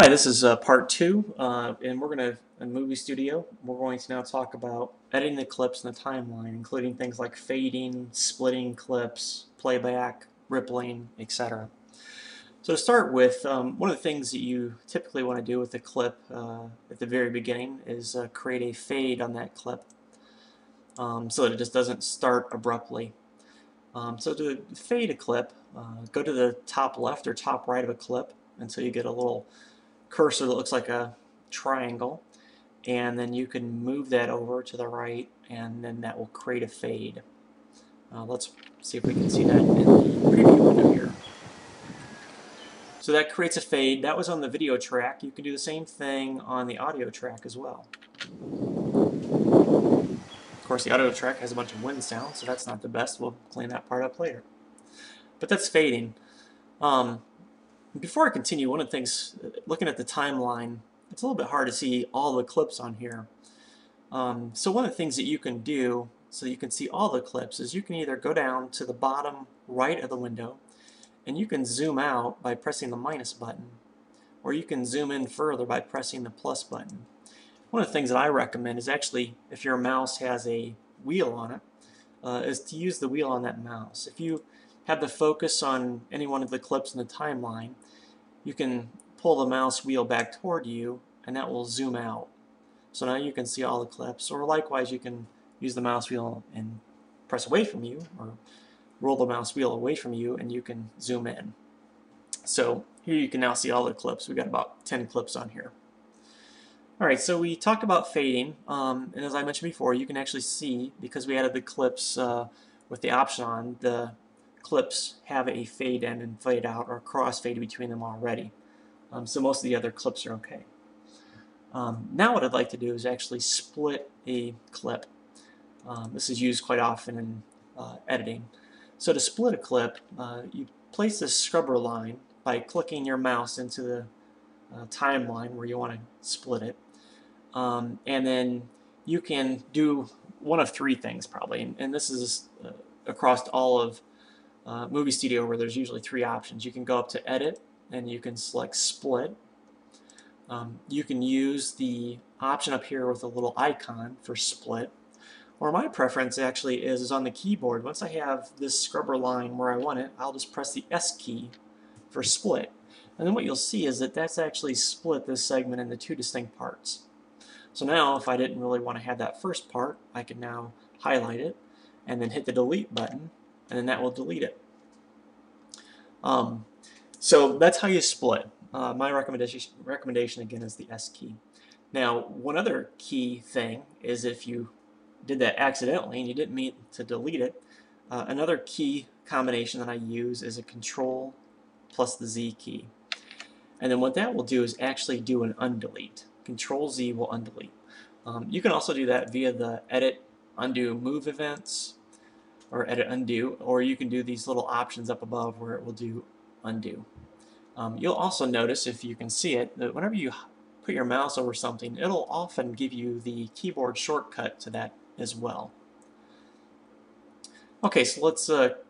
Hi, this is part two, and we're going to, in Movie Studio, we're going to now talk about editing the clips in the timeline, including things like fading, splitting clips, playback, rippling, etc. So to start with, one of the things that you typically want to do with the clip at the very beginning is create a fade on that clip so that it just doesn't start abruptly. So to fade a clip, go to the top left or top right of a clip until you get a little cursor that looks like a triangle, and then you can move that over to the right, and then that will create a fade. Let's see if we can see that in the preview window here. So that creates a fade. That was on the video track. You can do the same thing on the audio track as well. Of course, the audio track has a bunch of wind sound, so that's not the best. We'll clean that part up later. But that's fading. Before I continue, one of the things, looking at the timeline, it's a little bit hard to see all the clips on here. So one of the things that you can do so you can see all the clips is you can either go down to the bottom right of the window and you can zoom out by pressing the minus button, or you can zoom in further by pressing the plus button. One of the things that I recommend is actually, if your mouse has a wheel on it, is to use the wheel on that mouse. If you have the focus on any one of the clips in the timeline, you can pull the mouse wheel back toward you and that will zoom out. So now you can see all the clips, or likewise you can use the mouse wheel and press away from you, or roll the mouse wheel away from you and you can zoom in. So here you can now see all the clips. We've got about 10 clips on here. Alright, so we talked about fading, and as I mentioned before, you can actually see, because we added the clips with the option on, the clips have a fade in and fade out, or crossfade between them already. So most of the other clips are okay. Now what I'd like to do is actually split a clip. This is used quite often in editing. So to split a clip, you place this scrubber line by clicking your mouse into the timeline where you want to split it. And then you can do one of three things probably, and this is across all of Movie Studio, where there's usually three options. You can go up to Edit and you can select Split. You can use the option up here with a little icon for split, or my preference actually is on the keyboard. Once I have this scrubber line where I want it, I'll just press the S key for split, and then what you'll see is that that's actually split this segment into two distinct parts. So now if I didn't really want to have that first part, I can now highlight it and then hit the delete button, and then that will delete it. So that's how you split. My recommendation again is the S key. Now, one other key thing is if you did that accidentally and you didn't mean to delete it, another key combination that I use is a Control plus the Z key. And then what that will do is actually do an undelete. Control Z will undelete. You can also do that via the Edit, Undo, Move events, or Edit, Undo, or you can do these little options up above where it will do Undo. You'll also notice, if you can see it, that whenever you put your mouse over something, it'll often give you the keyboard shortcut to that as well. Okay, so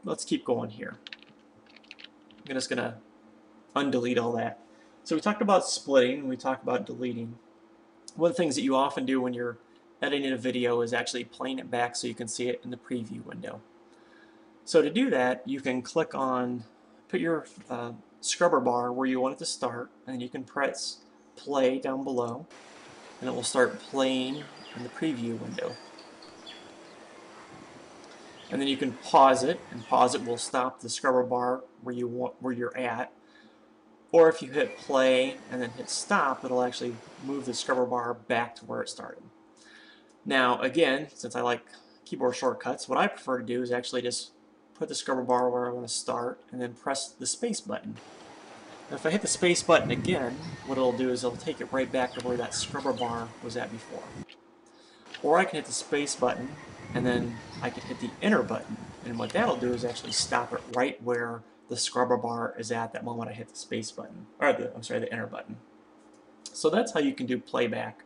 let's keep going here. I'm just gonna undelete all that. So we talked about splitting, we talked about deleting. One of the things that you often do when you're editing a video is actually playing it back so you can see it in the preview window. So to do that, you can click on, put your scrubber bar where you want it to start, and you can press play down below, and it will start playing in the preview window. And then you can pause it, and pause it will stop the scrubber bar where you're at. Or if you hit play and then hit stop, it'll actually move the scrubber bar back to where it started. Now again, since I like keyboard shortcuts, what I prefer to do is actually just put the scrubber bar where I want to start and then press the space button. Now if I hit the space button again, what it'll do is it'll take it right back to where that scrubber bar was at before. Or I can hit the space button and then I can hit the enter button, and what that'll do is actually stop it right where the scrubber bar is at that moment I hit the space button, or the enter button. So that's how you can do playback.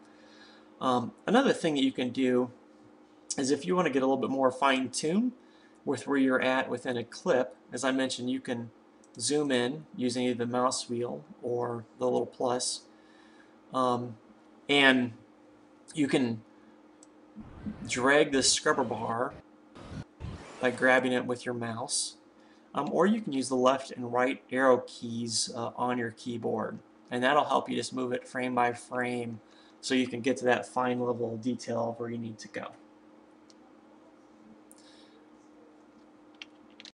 Another thing that you can do is if you want to get a little bit more fine-tuned with where you're at within a clip, as I mentioned, you can zoom in using either the mouse wheel or the little plus, And you can drag this scrubber bar by grabbing it with your mouse, or you can use the left and right arrow keys on your keyboard, and that'll help you just move it frame by frame so you can get to that fine level of detail where you need to go.